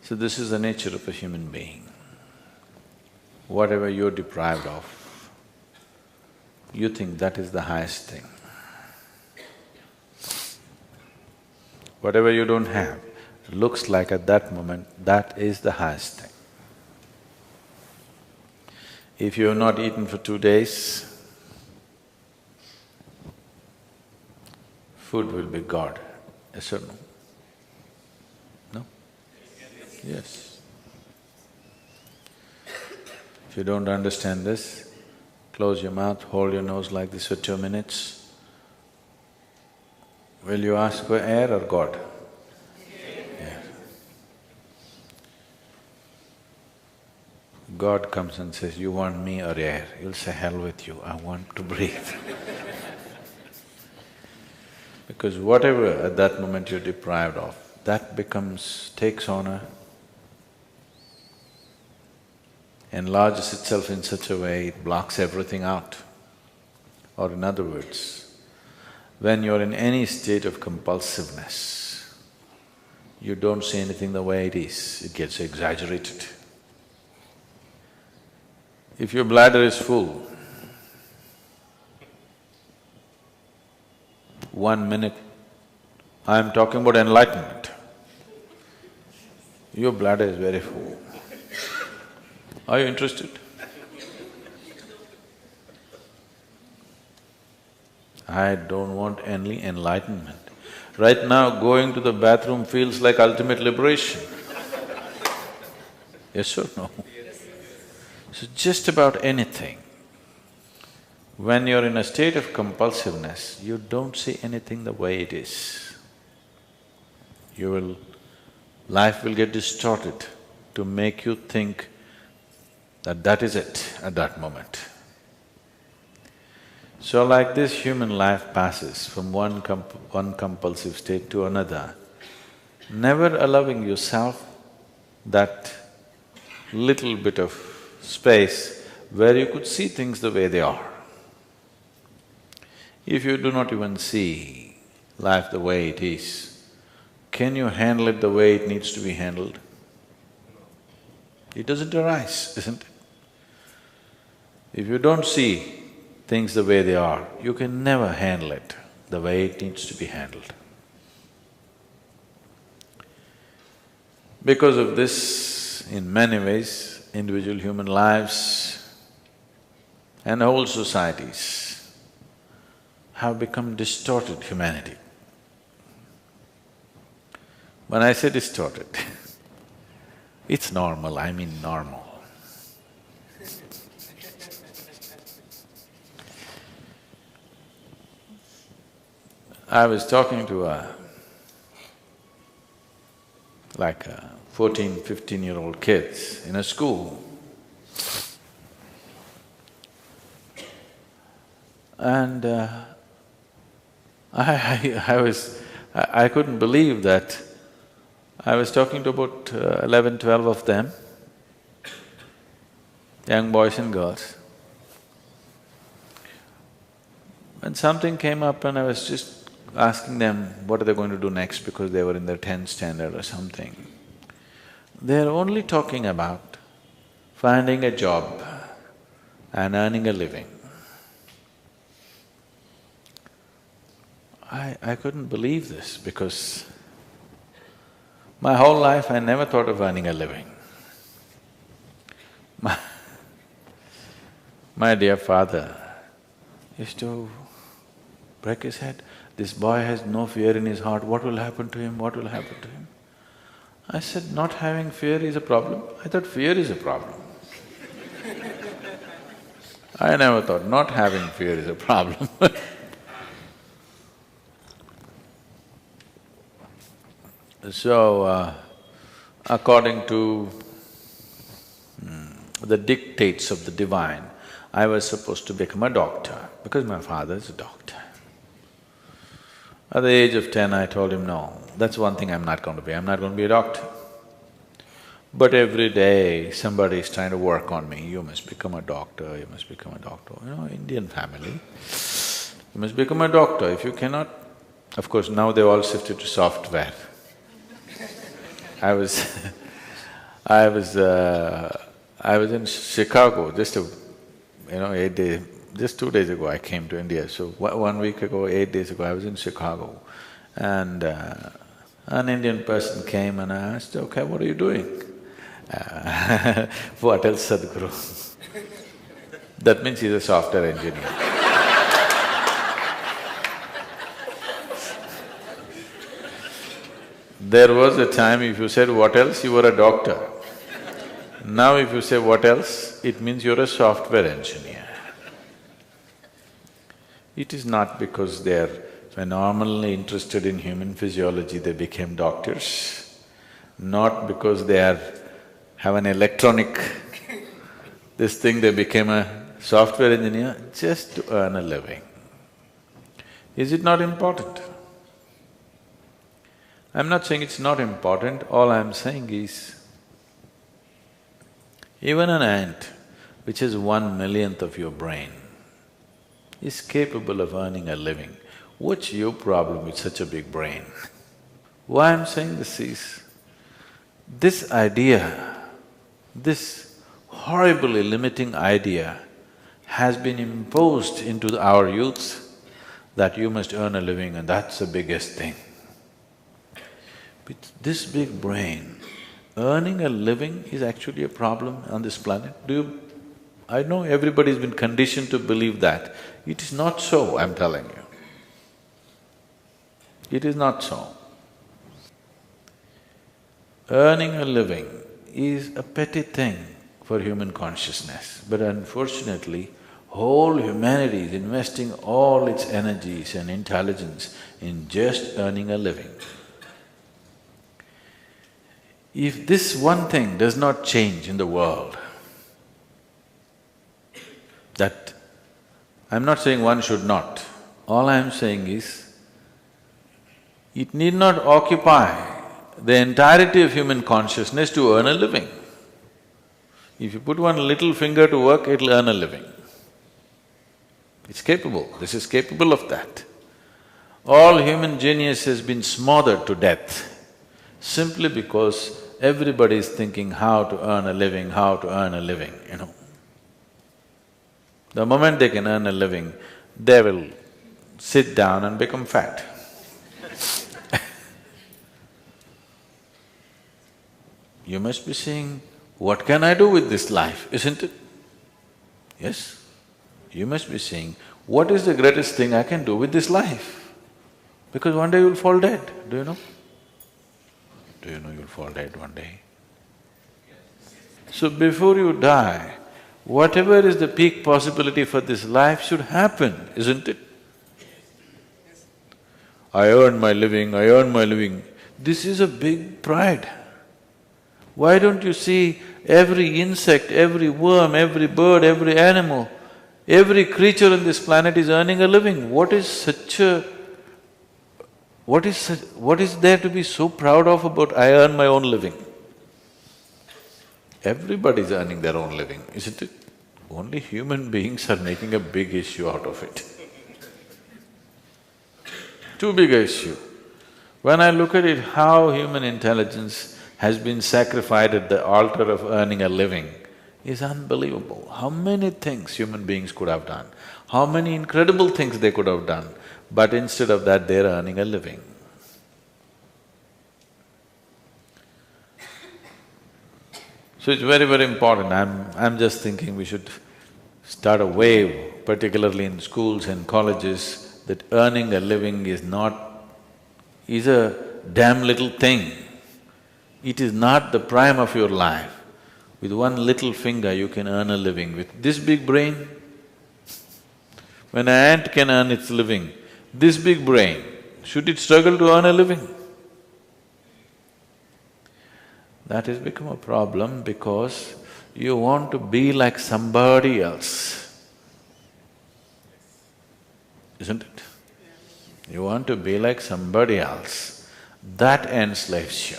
So this is the nature of a human being. Whatever you're deprived of, you think that is the highest thing. Whatever you don't have, looks like at that moment, that is the highest thing. If you have not eaten for 2 days, food will be God, yes or no? No? Yes. If you don't understand this, close your mouth, hold your nose like this for 2 minutes. Will you ask for air or God? Air. God comes and says, you want me or air? You'll say, hell with you, I want to breathe. Because whatever at that moment you're deprived of, that takes on enlarges itself in such a way, it blocks everything out. Or in other words, when you're in any state of compulsiveness, you don't see anything the way it is, it gets exaggerated. If your bladder is full, 1 minute, I'm talking about enlightenment, your bladder is very full. Are you interested? I don't want any enlightenment. Right now, going to the bathroom feels like ultimate liberation. Yes or no? So just about anything, when you're in a state of compulsiveness, you don't see anything the way it is. Life will get distorted to make you think that that is it at that moment. So like this, human life passes from one compulsive state to another, never allowing yourself that little bit of space where you could see things the way they are. If you do not even see life the way it is, can you handle it the way it needs to be handled? It doesn't arise, isn't it? If you don't see things the way they are, you can never handle it the way it needs to be handled. Because of this, in many ways, individual human lives and whole societies have become distorted humanity. When I say distorted, it's normal, I mean normal. I was talking to a 14, 15-year-old kids in a school. And I couldn't believe that I was talking to about 11, 12 of them, young boys and girls. When something came up and I was just asking them what are they going to do next because they were in their 10th standard or something, they're only talking about finding a job and earning a living. I couldn't believe this because my whole life I never thought of earning a living. My dear father used to break his head, this boy has no fear in his heart, what will happen to him, what will happen to him? I said, not having fear is a problem? I thought fear is a problem. I never thought not having fear is a problem So, according to the dictates of the divine, I was supposed to become a doctor because my father is a doctor. At the age of 10, I told him, no, that's one thing I'm not going to be, I'm not going to be a doctor. But every day somebody is trying to work on me, you must become a doctor, you must become a doctor. You know, Indian family, you must become a doctor. If you cannot… Of course, now they've all shifted to software. I was I was… I was in Chicago just 8 days… just 2 days ago I came to India. So one week ago, 8 days ago, I was in Chicago. And an Indian person came and I asked, okay, what are you doing? What else, Sadhguru? That means he's a software engineer. There was a time if you said what else, you were a doctor. Now if you say what else, it means you're a software engineer. It is not because they're phenomenally interested in human physiology they became doctors, not because have an electronic this thing they became a software engineer, just to earn a living. Is it not important? I'm not saying it's not important, all I'm saying is, even an ant, which is 1/1,000,000th of your brain, is capable of earning a living. What's your problem with such a big brain? Why I'm saying this is, this idea, this horribly limiting idea has been imposed into our youth that you must earn a living and that's the biggest thing. With this big brain, earning a living is actually a problem on this planet. I know everybody's been conditioned to believe that. It is not so, I'm telling you. It is not so. Earning a living is a petty thing for human consciousness, but unfortunately, whole humanity is investing all its energies and intelligence in just earning a living. If this one thing does not change in the world, that… I'm not saying one should not, all I'm saying is, it need not occupy the entirety of human consciousness to earn a living. If you put one little finger to work, it'll earn a living. It's capable, this is capable of that. All human genius has been smothered to death simply because everybody is thinking how to earn a living, how to earn a living, The moment they can earn a living, they will sit down and become fat. You must be saying, what can I do with this life, isn't it? Yes? You must be saying, what is the greatest thing I can do with this life? Because one day you'll fall dead, do you know? Do you know you'll fall dead one day? So before you die, whatever is the peak possibility for this life should happen, isn't it? I earn my living, I earn my living. This is a big pride. Why don't you see every insect, every worm, every bird, every animal, every creature on this planet is earning a living? What is there to be so proud of about I earn my own living? Everybody's earning their own living, isn't it? Only human beings are making a big issue out of it. Too big a issue. When I look at it, how human intelligence has been sacrificed at the altar of earning a living is unbelievable. How many things human beings could have done, how many incredible things they could have done, but instead of that, they're earning a living. So it's very, very important. I'm just thinking we should start a wave, particularly in schools and colleges, that earning a living is a damn little thing. It is not the prime of your life. With one little finger you can earn a living. With this big brain, when an ant can earn its living, this big brain, should it struggle to earn a living? That has become a problem because you want to be like somebody else, isn't it? You want to be like somebody else, that enslaves you.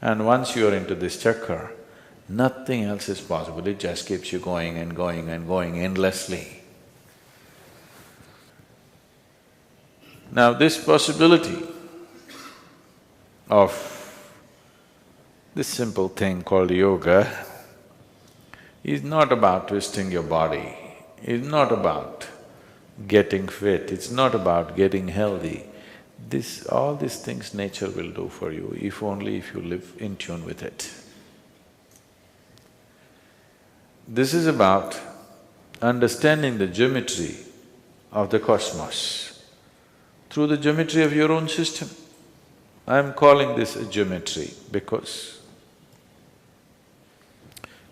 And once you are into this chakra, nothing else is possible, it just keeps you going and going and going endlessly. Now this possibility of This simple thing called yoga is not about twisting your body, it's not about getting fit, it's not about getting healthy. All these things nature will do for you, if only if you live in tune with it. This is about understanding the geometry of the cosmos through the geometry of your own system. I'm calling this a geometry because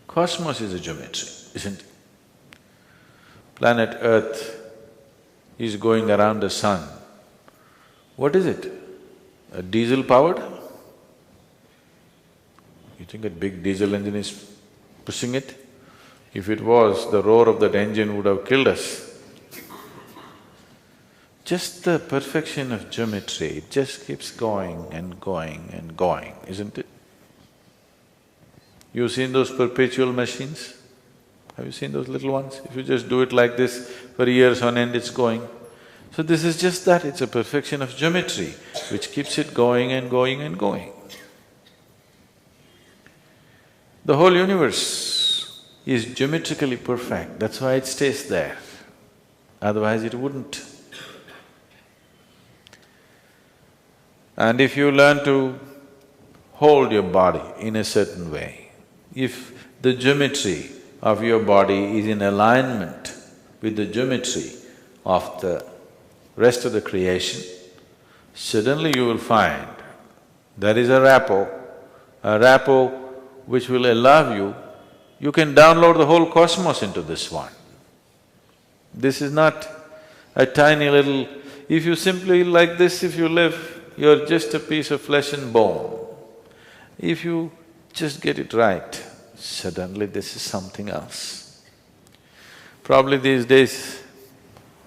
cosmos is a geometry, isn't it? Planet Earth is going around the sun. What is it? A diesel powered? You think a big diesel engine is pushing it? If it was, the roar of that engine would have killed us. Just the perfection of geometry, it just keeps going and going and going, isn't it? You've seen those perpetual machines? Have you seen those little ones? If you just do it like this, for years on end it's going. So this is just that, it's a perfection of geometry which keeps it going and going and going. The whole universe is geometrically perfect, that's why it stays there, otherwise it wouldn't. And if you learn to hold your body in a certain way, if the geometry of your body is in alignment with the geometry of the rest of the creation, suddenly you will find there is a rapport which will allow you can download the whole cosmos into this one. This is not a tiny little… If you simply like this, if you live, you're just a piece of flesh and bone. If you just get it right, suddenly this is something else. Probably these days,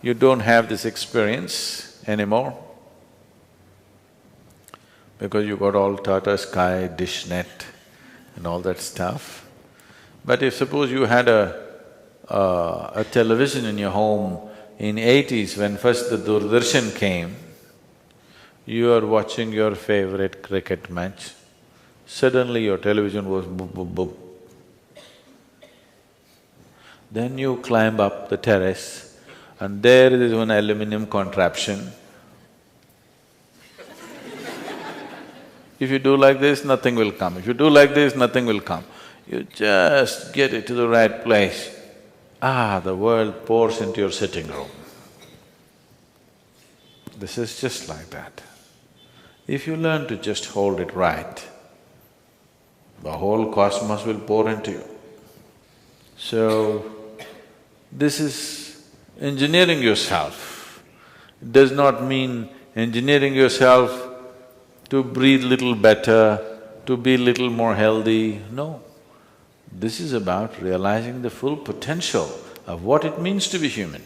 you don't have this experience anymore because you got all Tata Sky, Dishnet and all that stuff. But if suppose you had a television in your home in 80s when first the Doordarshan came, you are watching your favorite cricket match, suddenly your television goes boop, boop, boop. Then you climb up the terrace and there is one aluminum contraption. If you do like this, nothing will come. If you do like this, nothing will come. You just get it to the right place. The world pours into your sitting room. This is just like that. If you learn to just hold it right, the whole cosmos will pour into you. So, this is engineering yourself. It does not mean engineering yourself to breathe little better, to be little more healthy, no. This is about realizing the full potential of what it means to be human.